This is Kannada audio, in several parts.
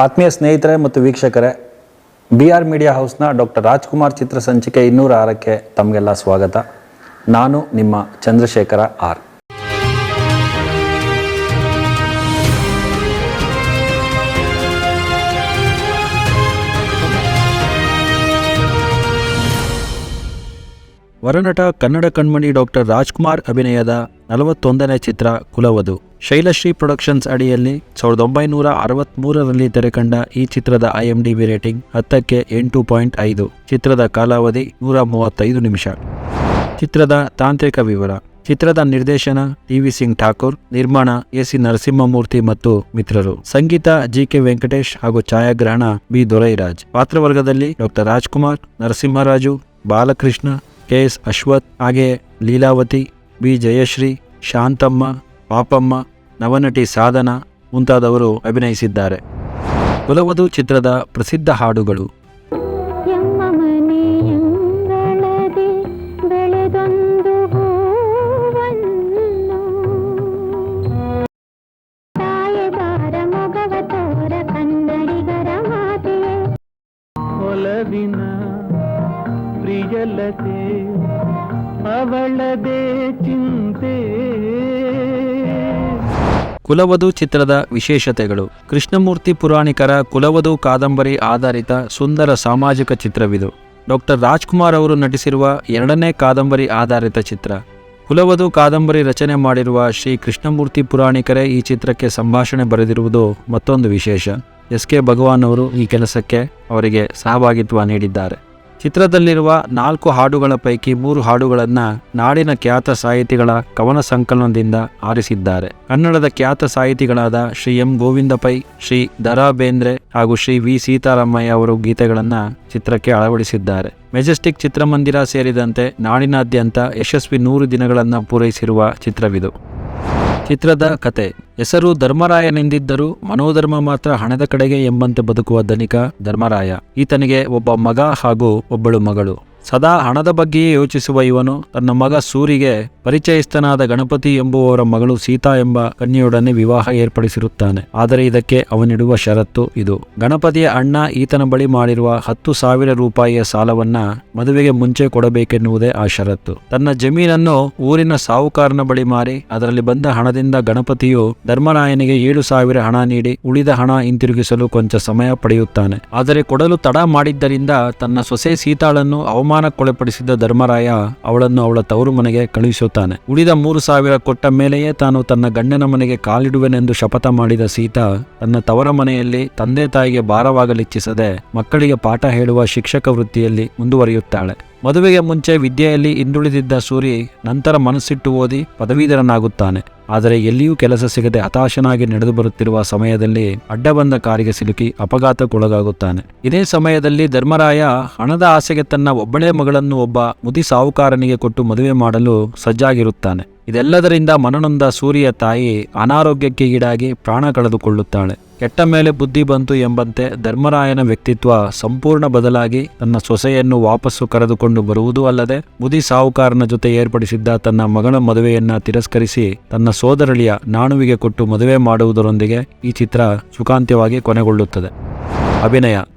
ಆತ್ಮೀಯ ಸ್ನೇಹಿತರೆ ಮತ್ತು ವೀಕ್ಷಕರೇ, BR ಮೀಡಿಯಾ ಹೌಸ್ನ ಡಾಕ್ಟರ್ ರಾಜ್ಕುಮಾರ್ ಚಿತ್ರಸಂಚಿಕೆ 206ಕ್ಕೆ ತಮಗೆಲ್ಲ ಸ್ವಾಗತ. ನಾನು ನಿಮ್ಮ ಚಂದ್ರಶೇಖರ ಆರ್. ವರನಟ ಕನ್ನಡ ಕಣ್ಮಣಿ ಡಾಕ್ಟರ್ ರಾಜ್ಕುಮಾರ್ ಅಭಿನಯದ 41ನೇ ಚಿತ್ರ ಕುಲವಧು. ಶೈಲಶ್ರೀ ಪ್ರೊಡಕ್ಷನ್ಸ್ ಅಡಿಯಲ್ಲಿ 1963ರಲ್ಲಿ ತೆರೆಕಂಡ ಈ ಚಿತ್ರದ IMDb ರೇಟಿಂಗ್ 10ಕ್ಕೆ 8.5. ಚಿತ್ರದ ಕಾಲಾವಧಿ 135 ನಿಮಿಷ. ಚಿತ್ರದ ತಾಂತ್ರಿಕ ವಿವರ. ಚಿತ್ರದ ನಿರ್ದೇಶನ TV ಸಿಂಗ್ ಠಾಕೂರ್, ನಿರ್ಮಾಣ AC ನರಸಿಂಹಮೂರ್ತಿ ಮತ್ತು ಮಿತ್ರರು, ಸಂಗೀತ GK ವೆಂಕಟೇಶ್ ಹಾಗೂ ಛಾಯಾಗ್ರಹಣ B ದೊರೈರಾಜ್. ಪಾತ್ರವರ್ಗದಲ್ಲಿ ಡಾಕ್ಟರ್ ರಾಜ್ಕುಮಾರ್, ನರಸಿಂಹರಾಜು, ಬಾಲಕೃಷ್ಣ, KS ಅಶ್ವಥ್, ಹಾಗೆಯೇ ಲೀಲಾವತಿ, B ಜಯಶ್ರೀ, ಶಾಂತಮ್ಮ, ಪಾಪಮ್ಮ, ನವನಟಿ ಸಾಧನಾ ಮುಂತಾದವರು ಅಭಿನಯಿಸಿದ್ದಾರೆ. ಕುಲವಧು ಚಿತ್ರದ ಪ್ರಸಿದ್ಧ ಹಾಡುಗಳು. ಪ್ರಿಯಲತೆ ಅವಳದೇ ಚಿಂತೆ. ಕುಲವಧು ಚಿತ್ರದ ವಿಶೇಷತೆಗಳು. ಕೃಷ್ಣಮೂರ್ತಿ ಪುರಾಣಿಕರ ಕುಲವಧು ಕಾದಂಬರಿ ಆಧಾರಿತ ಸುಂದರ ಸಾಮಾಜಿಕ ಚಿತ್ರವಿದು. ಡಾಕ್ಟರ್ ರಾಜ್ಕುಮಾರ್ ಅವರು ನಟಿಸಿರುವ 2ನೇ ಕಾದಂಬರಿ ಆಧಾರಿತ ಚಿತ್ರ. ಕುಲವಧು ಕಾದಂಬರಿ ರಚನೆ ಮಾಡಿರುವ ಶ್ರೀ ಕೃಷ್ಣಮೂರ್ತಿ ಪುರಾಣಿಕರೇ ಈ ಚಿತ್ರಕ್ಕೆ ಸಂಭಾಷಣೆ ಬರೆದಿರುವುದು ಮತ್ತೊಂದು ವಿಶೇಷ. SK ಭಗವಾನ್ ಅವರು ಈ ಕೆಲಸಕ್ಕೆ ಅವರಿಗೆ ಸಹಭಾಗಿತ್ವ ನೀಡಿದ್ದಾರೆ. ಚಿತ್ರದಲ್ಲಿರುವ 4 ಹಾಡುಗಳ ಪೈಕಿ 3 ಹಾಡುಗಳನ್ನು ನಾಡಿನ ಖ್ಯಾತ ಸಾಹಿತಿಗಳ ಕವನ ಸಂಕಲನದಿಂದ ಆರಿಸಿದ್ದಾರೆ. ಕನ್ನಡದ ಖ್ಯಾತ ಸಾಹಿತಿಗಳಾದ ಶ್ರೀ M ಗೋವಿಂದ ಪೈ, ಶ್ರೀ ದ.ರಾ ಬೇಂದ್ರೆ ಹಾಗೂ ಶ್ರೀ V ಸೀತಾರಾಮಯ್ಯ ಅವರು ಗೀತೆಗಳನ್ನು ಚಿತ್ರಕ್ಕೆ ಅಳವಡಿಸಿದ್ದಾರೆ. ಮೆಜೆಸ್ಟಿಕ್ ಚಿತ್ರಮಂದಿರ ಸೇರಿದಂತೆ ನಾಡಿನಾದ್ಯಂತ ಯಶಸ್ವಿ 100 ದಿನಗಳನ್ನು ಪೂರೈಸಿರುವ ಚಿತ್ರವಿದು. ಚಿತ್ರದ ಕತೆ. ಹೆಸರು ಧರ್ಮರಾಯನೆಂದಿದ್ದರೂ ಮನೋಧರ್ಮ ಮಾತ್ರ ಹಣದ ಕಡೆಗೆ ಎಂಬಂತೆ ಬದುಕುವ ಧನಿಕ ಧರ್ಮರಾಯ. ಈತನಿಗೆ ಒಬ್ಬ ಮಗ ಹಾಗೂ ಒಬ್ಬಳು ಮಗಳು. ಸದಾ ಹಣದ ಬಗ್ಗೆಯೇ ಯೋಚಿಸುವ ಇವನು ತನ್ನ ಮಗ ಸೂರಿಗೆ ಪರಿಚಯಸ್ಥನಾದ ಗಣಪತಿ ಎಂಬುವವರ ಮಗಳು ಸೀತಾ ಎಂಬ ಕನ್ಯೆಯೊಡನೆ ವಿವಾಹ ಏರ್ಪಡಿಸಿರುತ್ತಾನೆ. ಆದರೆ ಇದಕ್ಕೆ ಅವನಿಡುವ ಷರತ್ತು ಇದು. ಗಣಪತಿಯ ಅಣ್ಣ ಈತನ ಬಳಿ ಮಾಡಿರುವ 10,000 ರೂಪಾಯಿಯ ಸಾಲವನ್ನ ಮದುವೆಗೆ ಮುಂಚೆ ಕೊಡಬೇಕೆನ್ನುವುದೇ ಆ ಷರತ್ತು. ತನ್ನ ಜಮೀನನ್ನು ಊರಿನ ಸಾಹುಕಾರನ ಬಳಿ ಮಾರಿ ಅದರಲ್ಲಿ ಬಂದ ಹಣದಿಂದ ಗಣಪತಿಯು ಧರ್ಮರಾಯನಿಗೆ 7,000 ಹಣ ನೀಡಿ ಉಳಿದ ಹಣ ಹಿಂತಿರುಗಿಸಲು ಕೊಂಚ ಸಮಯ ಪಡೆಯುತ್ತಾನೆ. ಆದರೆ ಕೊಡಲು ತಡ ಮಾಡಿದ್ದರಿಂದ ತನ್ನ ಸೊಸೆ ಸೀತಾಳನ್ನು ಅವಮಾನಕ್ಕೊಳಪಡಿಸಿದ ಧರ್ಮರಾಯ ಅವಳನ್ನು ಅವಳ ತವರು ಮನೆಗೆ ಕಳುಹಿಸುತ್ತಾನೆ. ಉಳಿದ 3,000 ಕೊಟ್ಟ ಮೇಲೆಯೇ ತಾನು ತನ್ನ ಗಂಡನ ಮನೆಗೆ ಕಾಲಿಡುವೆನೆಂದು ಶಪಥ ಮಾಡಿದ ಸೀತಾ ತನ್ನ ತವರ ಮನೆಯಲ್ಲಿ ತಂದೆ ತಾಯಿಗೆ ಭಾರವಾಗಲಿಚ್ಛಿಸದೆ ಮಕ್ಕಳಿಗೆ ಪಾಠ ಹೇಳುವ ಶಿಕ್ಷಕ ವೃತ್ತಿಯಲ್ಲಿ ಮುಂದುವರಿಯುತ್ತಾಳೆ. ಮದುವೆಗೆ ಮುಂಚೆ ವಿದ್ಯೆಯಲ್ಲಿ ಹಿಂದುಳಿದಿದ್ದ ಸೂರಿ ನಂತರ ಮನಸ್ಸಿಟ್ಟು ಓದಿ ಪದವೀಧರನಾಗುತ್ತಾನೆ. ಆದರೆ ಎಲ್ಲಿಯೂ ಕೆಲಸ ಸಿಗದೆ ಹತಾಶನಾಗಿ ನಡೆದು ಬರುತ್ತಿರುವ ಸಮಯದಲ್ಲಿ ಅಡ್ಡ ಬಂದ ಕಾರಿಗೆ ಸಿಲುಕಿ ಅಪಘಾತಕ್ಕೊಳಗಾಗುತ್ತಾನೆ. ಇದೇ ಸಮಯದಲ್ಲಿ ಧರ್ಮರಾಯ ಹಣದ ಆಸೆಗೆ ತನ್ನ ಒಬ್ಬಳೇ ಮಗಳನ್ನು ಒಬ್ಬ ಮುದಿ ಸಾಹುಕಾರನಿಗೆ ಕೊಟ್ಟು ಮದುವೆ ಮಾಡಲು ಸಜ್ಜಾಗಿರುತ್ತಾನೆ. ಇದೆಲ್ಲದರಿಂದ ಮನನೊಂದ ಸೂರಿಯ ತಾಯಿ ಅನಾರೋಗ್ಯಕ್ಕೆ ಈಡಾಗಿ ಪ್ರಾಣ ಕಳೆದುಕೊಳ್ಳುತ್ತಾಳೆ. ಕೆಟ್ಟ ಮೇಲೆ ಬುದ್ಧಿ ಬಂತು ಎಂಬಂತೆ ಧರ್ಮರಾಯನ ವ್ಯಕ್ತಿತ್ವ ಸಂಪೂರ್ಣ ಬದಲಾಗಿ ತನ್ನ ಸೊಸೆಯನ್ನು ವಾಪಸ್ಸು ಕರೆದುಕೊಂಡು ಬರುವುದೂ ಅಲ್ಲದೆ ಮುದಿ ಸಾಹುಕಾರನ ಜೊತೆ ಏರ್ಪಡಿಸಿದ್ದ ತನ್ನ ಮಗಳ ಮದುವೆಯನ್ನ ತಿರಸ್ಕರಿಸಿ ತನ್ನ ಸೋದರಳಿಯ ನಾಣುವಿಗೆ ಕೊಟ್ಟು ಮದುವೆ ಮಾಡುವುದರೊಂದಿಗೆ ಈ ಚಿತ್ರ ಸುಖಾಂತ್ಯವಾಗಿ ಕೊನೆಗೊಳ್ಳುತ್ತದೆ.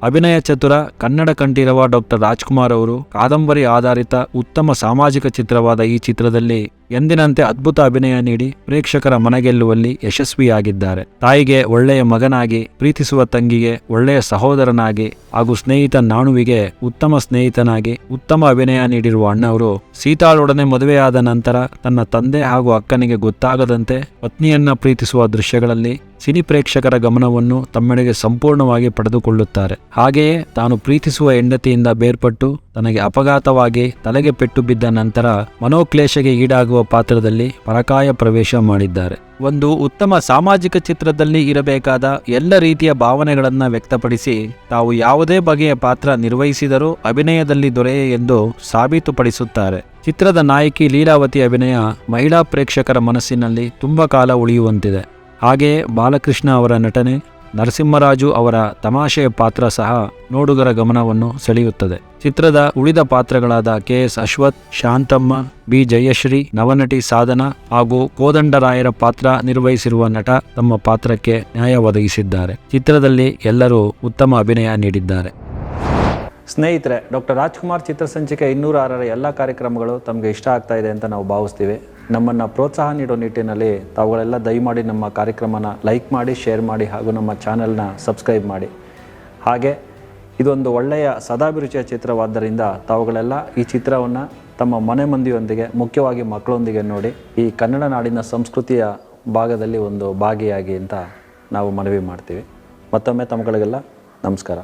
ಅಭಿನಯ ಚತುರ ಕನ್ನಡ ಕಂಠೀರವ ಡಾಕ್ಟರ್ ರಾಜ್ಕುಮಾರ್ ಅವರು ಕಾದಂಬರಿ ಆಧಾರಿತ ಉತ್ತಮ ಸಾಮಾಜಿಕ ಚಿತ್ರವಾದ ಈ ಚಿತ್ರದಲ್ಲಿ ಎಂದಿನಂತೆ ಅದ್ಭುತ ಅಭಿನಯ ನೀಡಿ ಪ್ರೇಕ್ಷಕರ ಮನಗೆಲ್ಲುವಲ್ಲಿ ಯಶಸ್ವಿಯಾಗಿದ್ದಾರೆ. ತಾಯಿಗೆ ಒಳ್ಳೆಯ ಮಗನಾಗಿ, ಪ್ರೀತಿಸುವ ತಂಗಿಗೆ ಒಳ್ಳೆಯ ಸಹೋದರನಾಗಿ ಹಾಗೂ ಸ್ನೇಹಿತ ನಾಣುವಿಗೆ ಉತ್ತಮ ಸ್ನೇಹಿತನಾಗಿ ಉತ್ತಮ ಅಭಿನಯ ನೀಡಿರುವ ಅಣ್ಣವರು ಸೀತಾಳೊಡನೆ ಮದುವೆಯಾದ ನಂತರ ತನ್ನ ತಂದೆ ಹಾಗೂ ಅಕ್ಕನಿಗೆ ಗೊತ್ತಾಗದಂತೆ ಪತ್ನಿಯನ್ನ ಪ್ರೀತಿಸುವ ದೃಶ್ಯಗಳಲ್ಲಿ ಸಿನಿ ಪ್ರೇಕ್ಷಕರ ಗಮನವನ್ನು ತಮ್ಮೆಡೆಗೆ ಸಂಪೂರ್ಣವಾಗಿ ಪಡೆದುಕೊಳ್ಳುತ್ತಾರೆ. ಹಾಗೆಯೇ ತಾನು ಪ್ರೀತಿಸುವ ಹೆಂಡತಿಯಿಂದ ಬೇರ್ಪಟ್ಟು ತನಗೆ ಅಪಘಾತವಾಗಿ ತಲೆಗೆ ಪೆಟ್ಟು ಬಿದ್ದ ನಂತರ ಮನೋಕ್ಲೇಶಗೆ ಈಡಾಗುವ ಪಾತ್ರದಲ್ಲಿ ಪರಕಾಯ ಪ್ರವೇಶ ಮಾಡಿದ್ದಾರೆ. ಒಂದು ಉತ್ತಮ ಸಾಮಾಜಿಕ ಚಿತ್ರದಲ್ಲಿ ಇರಬೇಕಾದ ಎಲ್ಲ ರೀತಿಯ ಭಾವನೆಗಳನ್ನು ವ್ಯಕ್ತಪಡಿಸಿ ತಾವು ಯಾವುದೇ ಬಗೆಯ ಪಾತ್ರ ನಿರ್ವಹಿಸಿದರೂ ಅಭಿನಯದಲ್ಲಿ ದೊರೆಯೇ ಎಂದು ಸಾಬೀತುಪಡಿಸುತ್ತಾರೆ. ಚಿತ್ರದ ನಾಯಕಿ ಲೀಲಾವತಿ ಅಭಿನಯ ಮಹಿಳಾ ಪ್ರೇಕ್ಷಕರ ಮನಸ್ಸಿನಲ್ಲಿ ತುಂಬ ಕಾಲ ಉಳಿಯುವಂತಿದೆ. ಹಾಗೆಯೇ ಬಾಲಕೃಷ್ಣ ಅವರ ನಟನೆ, ನರಸಿಂಹರಾಜು ಅವರ ತಮಾಷೆಯ ಪಾತ್ರ ಸಹ ನೋಡುಗರ ಗಮನವನ್ನು ಸೆಳೆಯುತ್ತದೆ. ಚಿತ್ರದ ಉಳಿದ ಪಾತ್ರಗಳಾದ ಕೆ.ಎಸ್. ಅಶ್ವಥ್, ಶಾಂತಮ್ಮ, ಬಿ. ಜಯಶ್ರೀ, ನವನಟಿ ಸಾಧನಾ ಹಾಗೂ ಕೋದಂಡರಾಯರ ಪಾತ್ರ ನಿರ್ವಹಿಸಿರುವ ನಟ ತಮ್ಮ ಪಾತ್ರಕ್ಕೆ ನ್ಯಾಯ ಒದಗಿಸಿದ್ದಾರೆ. ಚಿತ್ರದಲ್ಲಿ ಎಲ್ಲರೂ ಉತ್ತಮ ಅಭಿನಯ ನೀಡಿದ್ದಾರೆ. ಸ್ನೇಹಿತರೆ, ಡಾಕ್ಟರ್ ರಾಜ್ಕುಮಾರ್ ಚಿತ್ರಸಂಚಿಕೆ 206ರ ಎಲ್ಲ ಕಾರ್ಯಕ್ರಮಗಳು ತಮಗೆ ಇಷ್ಟ ಆಗ್ತಾ ಇದೆ ಅಂತ ನಾವು ಭಾವಿಸ್ತೀವಿ. ನಮ್ಮನ್ನು ಪ್ರೋತ್ಸಾಹ ನೀಡೋ ನಿಟ್ಟಿನಲ್ಲಿ ತಾವುಗಳೆಲ್ಲ ದಯಮಾಡಿ ನಮ್ಮ ಕಾರ್ಯಕ್ರಮನ ಲೈಕ್ ಮಾಡಿ, ಶೇರ್ ಮಾಡಿ ಹಾಗೂ ನಮ್ಮ ಚಾನೆಲ್ನ ಸಬ್ಸ್ಕ್ರೈಬ್ ಮಾಡಿ. ಹಾಗೆ ಇದೊಂದು ಒಳ್ಳೆಯ ಸದಾಭಿರುಚಿಯ ಚಿತ್ರವಾದ್ದರಿಂದ ತಾವುಗಳೆಲ್ಲ ಈ ಚಿತ್ರವನ್ನು ತಮ್ಮ ಮನೆ ಮಂದಿಯೊಂದಿಗೆ, ಮುಖ್ಯವಾಗಿ ಮಕ್ಕಳೊಂದಿಗೆ ನೋಡಿ ಈ ಕನ್ನಡ ನಾಡಿನ ಸಂಸ್ಕೃತಿಯ ಭಾಗದಲ್ಲಿ ಒಂದು ಭಾಗಿಯಾಗಿ ಅಂತ ನಾವು ಮನವಿ ಮಾಡ್ತೀವಿ. ಮತ್ತೊಮ್ಮೆ ತಮ್ಮಗಳಿಗೆಲ್ಲ ನಮಸ್ಕಾರ.